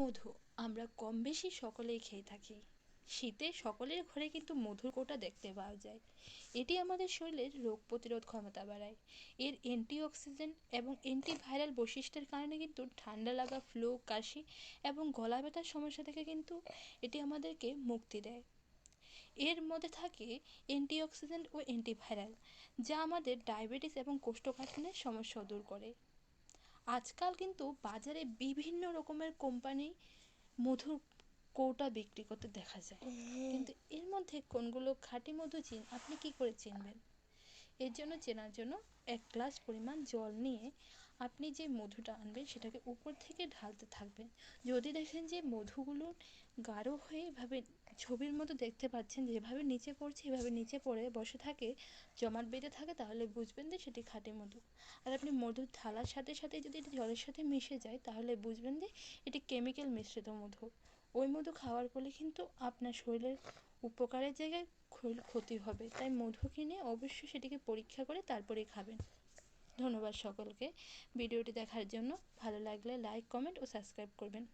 মধু আমরা কম বেশি সকলেই খেয়ে থাকি। শীতে সকলের ঘরে কিন্তু মধুর কোটা দেখতে পাওয়া যায়। এটি আমাদের শরীরের রোগ প্রতিরোধ ক্ষমতা বাড়ায়। এর অ্যান্টিঅক্সিডেন্ট এবং অ্যান্টিভাইরাল বৈশিষ্ট্যের কারণে কিন্তু ঠান্ডা লাগা, ফ্লু, কাশি এবং গলা ব্যথার সমস্যা থেকে কিন্তু এটি আমাদেরকে মুক্তি দেয়। এর মধ্যে থাকে অ্যান্টিঅক্সিডেন্ট ও অ্যান্টিভাইরাল, যা আমাদের ডায়াবেটিস এবং কোষ্ঠকাঠিন্যের সমস্যাও দূর করে। আজকাল কিন্তু বাজারে বিভিন্ন রকমের কোম্পানি মধুর কৌটা বিক্রি করতে দেখা যায়, কিন্তু এর মধ্যে কোনগুলো খাঁটি মধু আপনি কি করে চিনবেন? এর জন্য চেনার জন্য 1 গ্লাস পরিমাণ জল নিয়ে আপনি যে মধুটা আনবেন সেটাকে উপর থেকে ঢালতে থাকবেন। যদি দেখেন যে মধুগুলো গাঢ় হয়ে এভাবে ছবির মতো দেখতে পাচ্ছেন, যেভাবে নিচে পড়ছে এভাবে নিচে পড়ে বসে থাকে, জমাট বেঁধে থাকে, তাহলে বুঝবেন যে সেটি খাঁটি মধু। আর আপনি মধু ঢালার সাথে সাথে যদি এটি জলের সাথে মিশে যায়, তাহলে বুঝবেন যে এটি কেমিক্যাল মিশ্রিত মধু। ওই মধু খাওয়ার ফলে কিন্তু আপনার শরীরের উপকারের জায়গায় ক্ষতি হবে। তাই মধু কিনে অবশ্যই সেটিকে পরীক্ষা করে তারপরেই খাবেন। ধন্যবাদ সকলকে ভিডিওটি দেখার জন্য। ভালো লাগলে লাইক, কমেন্ট ও সাবস্ক্রাইব করবেন।